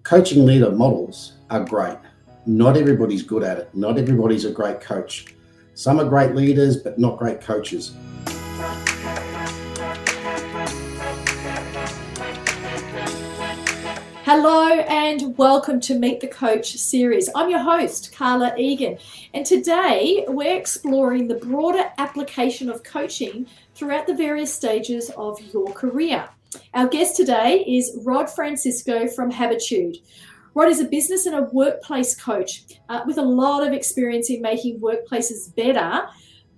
Coaching leader models are great. Not everybody's good at it. Not everybody's a great coach. Some are great leaders, but not great coaches. Hello and welcome to Meet the Coach series. I'm your host, Carla Egan, and today we're exploring the broader application of coaching throughout the various stages of your career. Our guest today is Rod Francisco from Habitude. Rod is a business and a workplace coach with a lot of experience in making workplaces better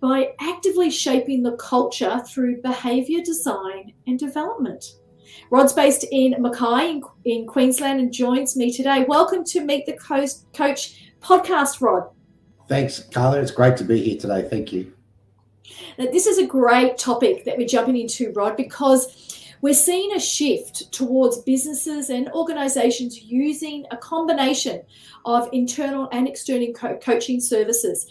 by actively shaping the culture through behaviour design and development. Rod's based in Mackay in Queensland and joins me today. Welcome to Meet the Coach podcast, Rod. Thanks, Carla. It's great to be here today. Thank you. Now, this is a great topic that we're jumping into, Rod, because we're seeing a shift towards businesses and organisations using a combination of internal and external coaching services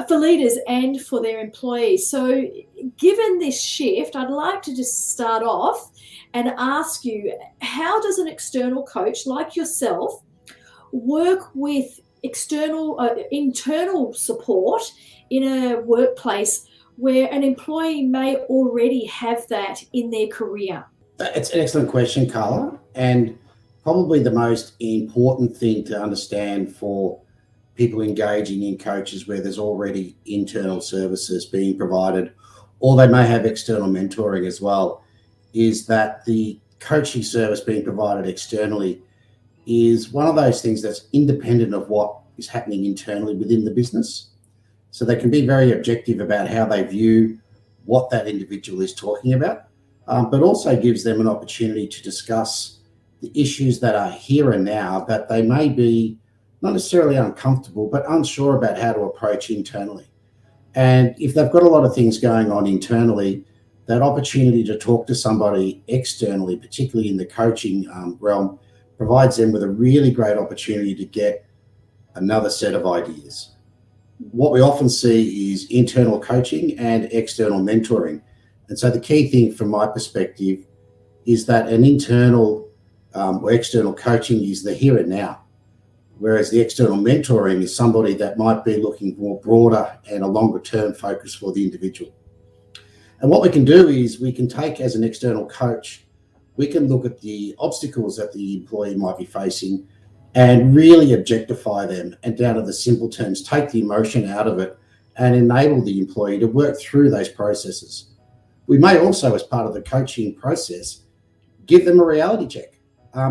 for leaders and for their employees. So given this shift, I'd like to just start off and ask you, how does an external coach like yourself work with internal support in a workplace where an employee may already have that in their career? It's an excellent question, Carla, and probably the most important thing to understand for people engaging in coaches where there's already internal services being provided, or they may have external mentoring as well, is that the coaching service being provided externally is one of those things that's independent of what is happening internally within the business. So they can be very objective about how they view what that individual is talking about, but also gives them an opportunity to discuss the issues that are here and now that they may be not necessarily uncomfortable, but unsure about how to approach internally. And if they've got a lot of things going on internally, that opportunity to talk to somebody externally, particularly in the coaching realm, provides them with a really great opportunity to get another set of ideas. What we often see is internal coaching and external mentoring. And so the key thing from my perspective is that an internal or external coaching is the here and now, whereas the external mentoring is somebody that might be looking more broader and a longer term focus for the individual. And what we can do is we can take, as an external coach, we can look at the obstacles that the employee might be facing and really objectify them, and down to the simple terms, take the emotion out of it and enable the employee to work through those processes. We may also, as part of the coaching process, give them a reality check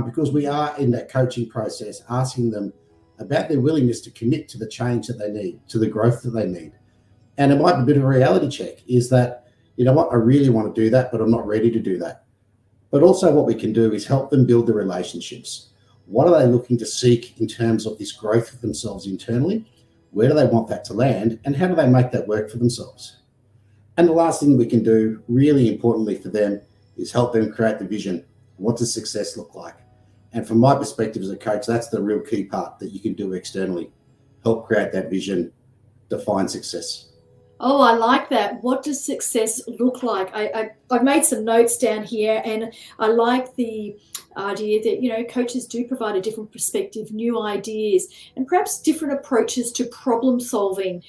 because we are in that coaching process asking them about their willingness to commit to the change that they need, to the growth that they need. And it might be a bit of a reality check, is that, you know what, I really want to do that, but I'm not ready to do that. But also what we can do is help them build the relationships. What are they looking to seek in terms of this growth of themselves internally? Where do they want that to land? And how do they make that work for themselves? And the last thing we can do, really importantly for them, is help them create the vision. What does success look like? And from my perspective as a coach, that's the real key part that you can do externally. Help create that vision, define success. Oh, I like that. What does success look like? I've made some notes down here, and I like the idea that, you know, coaches do provide a different perspective, new ideas, and perhaps different approaches to problem solving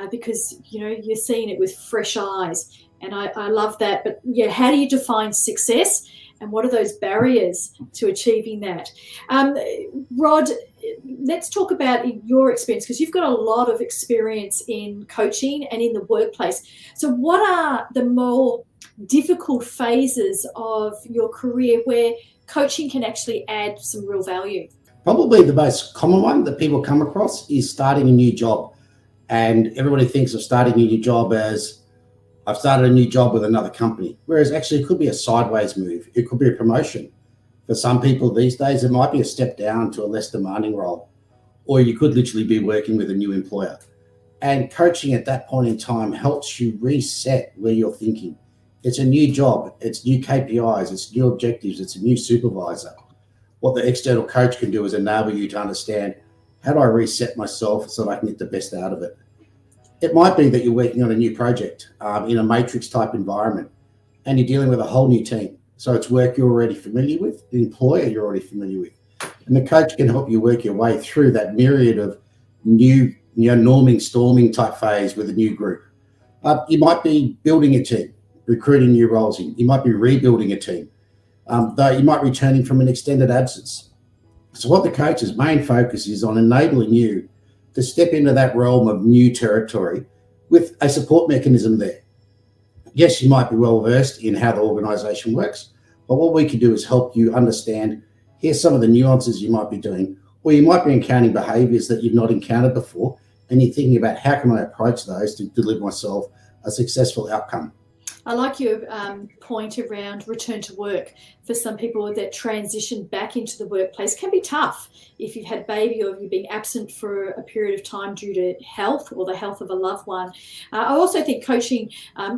because, you know, you're seeing it with fresh eyes. And I love that. But yeah, how do you define success? And what are those barriers to achieving that? Rod, let's talk about your experience, because you've got a lot of experience in coaching and in the workplace. So what are the more difficult phases of your career where coaching can actually add some real value? Probably the most common one that people come across is starting a new job. And everybody thinks of starting a new job as, I've started a new job with another company, whereas actually it could be a sideways move. It could be a promotion. For some people these days, it might be a step down to a less demanding role, or you could literally be working with a new employer. And coaching at that point in time helps you reset where you're thinking. It's a new job, it's new KPIs, it's new objectives, it's a new supervisor. What the external coach can do is enable you to understand, how do I reset myself so that I can get the best out of it? It might be that you're working on a new project in a matrix type environment, and you're dealing with a whole new team. So it's work you're already familiar with, the employer you're already familiar with. And the coach can help you work your way through that myriad of new, norming, storming type phase with a new group. You might be building a team, recruiting new roles in. You might be rebuilding a team. Though you might be returning from an extended absence. So what the coach's main focus is on enabling you to step into that realm of new territory with a support mechanism there. Yes, you might be well versed in how the organisation works, but what we can do is help you understand, here's some of the nuances you might be doing, or you might be encountering behaviours that you've not encountered before, and you're thinking about how can I approach those to deliver myself a successful outcome. I like your point around return to work. For some people, that transition back into the workplace can be tough if you've had a baby or you've been absent for a period of time due to health or the health of a loved one. I also think coaching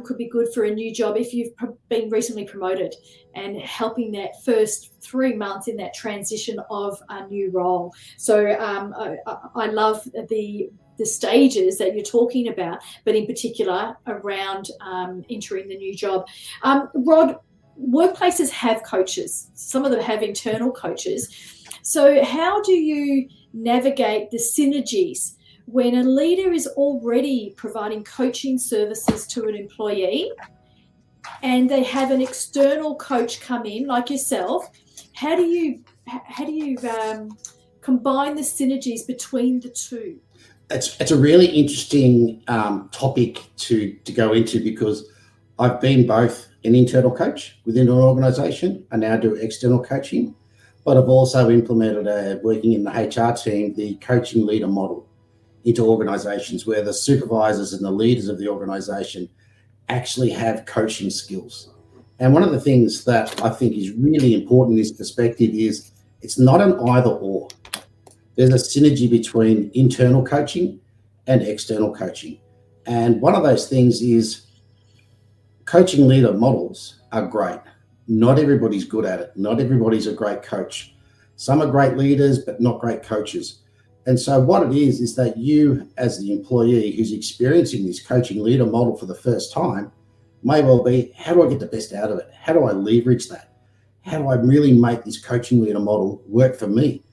could be good for a new job if you've been recently promoted, and helping that first 3 months in that transition of a new role. So I love the stages that you're talking about, but in particular around entering the new job. Rod, workplaces have coaches. Some of them have internal coaches. So how do you navigate the synergies when a leader is already providing coaching services to an employee and they have an external coach come in like yourself? How do you combine the synergies between the two? It's a really interesting topic to go into, because I've been both an internal coach within an organisation. I now do external coaching, but I've also implemented, working in the HR team, the coaching leader model into organisations where the supervisors and the leaders of the organisation actually have coaching skills. And one of the things that I think is really important in this perspective is it's not an either or. There's a synergy between internal coaching and external coaching. And one of those things is coaching leader models are great. Not everybody's good at it. Not everybody's a great coach. Some are great leaders, but not great coaches. And so what it is that you, as the employee who's experiencing this coaching leader model for the first time, may well be, how do I get the best out of it? How do I leverage that? How do I really make this coaching leader model work for me?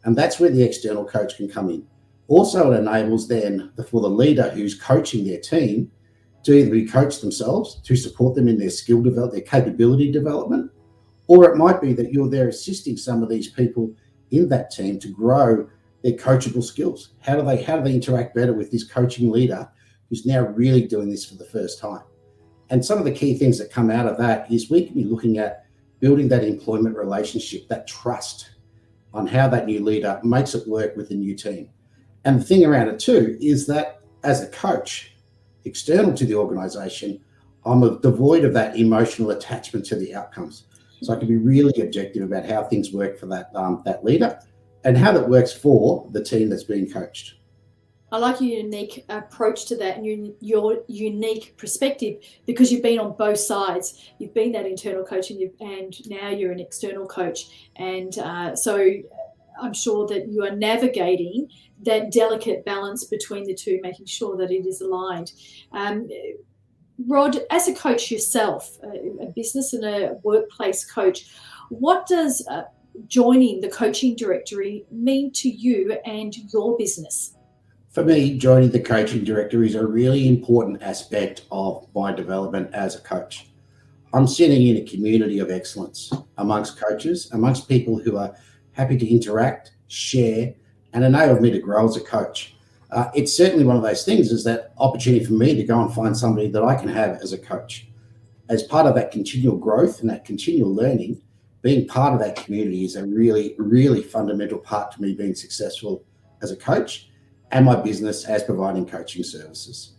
And that's where the external coach can come in. Also, it enables then for the leader who's coaching their team to either be coached themselves to support them in their skill development, their capability development, or it might be that you're there assisting some of these people in that team to grow their coachable skills. How do they interact better with this coaching leader who's now really doing this for the first time? And some of the key things that come out of that is we can be looking at building that employment relationship, that trust, on how that new leader makes it work with the new team. And the thing around it too is that as a coach, external to the organisation, I'm devoid of that emotional attachment to the outcomes. So I can be really objective about how things work for that leader and how that works for the team that's being coached. I like your unique approach to that and your unique perspective, because you've been on both sides. You've been that internal coach and now you're an external coach. And so I'm sure that you are navigating that delicate balance between the two, making sure that it is aligned. Rod, as a coach yourself, a business and a workplace coach, what does joining the coaching directory mean to you and your business? For me, joining the coaching directory is a really important aspect of my development as a coach. I'm sitting in a community of excellence amongst coaches, amongst people who are happy to interact, share, and enable me to grow as a coach. It's certainly one of those things, is that opportunity for me to go and find somebody that I can have as a coach. As part of that continual growth and that continual learning, being part of that community is a really, really fundamental part to me being successful as a coach and my business as providing coaching services.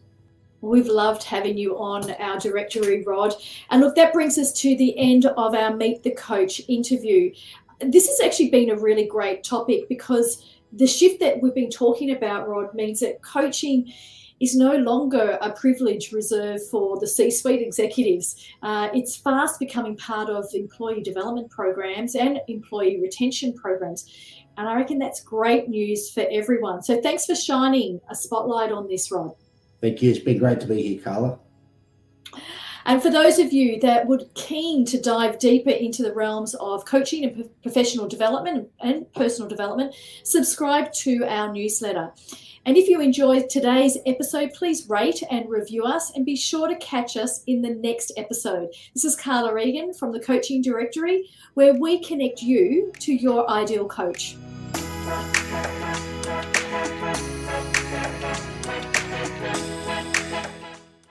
We've loved having you on our directory, Rod. And look, that brings us to the end of our Meet the Coach interview. This has actually been a really great topic, because the shift that we've been talking about, Rod, means that coaching is no longer a privilege reserved for the C-suite executives. It's fast becoming part of employee development programs and employee retention programs. And I reckon that's great news for everyone. So thanks for shining a spotlight on this, Rod. Thank you. It's been great to be here, Carla. And for those of you that would keen to dive deeper into the realms of coaching and professional development and personal development, subscribe to our newsletter. And if you enjoyed today's episode, please rate and review us, and be sure to catch us in the next episode. This is Carla Egan from the Coaching Directory, where we connect you to your ideal coach.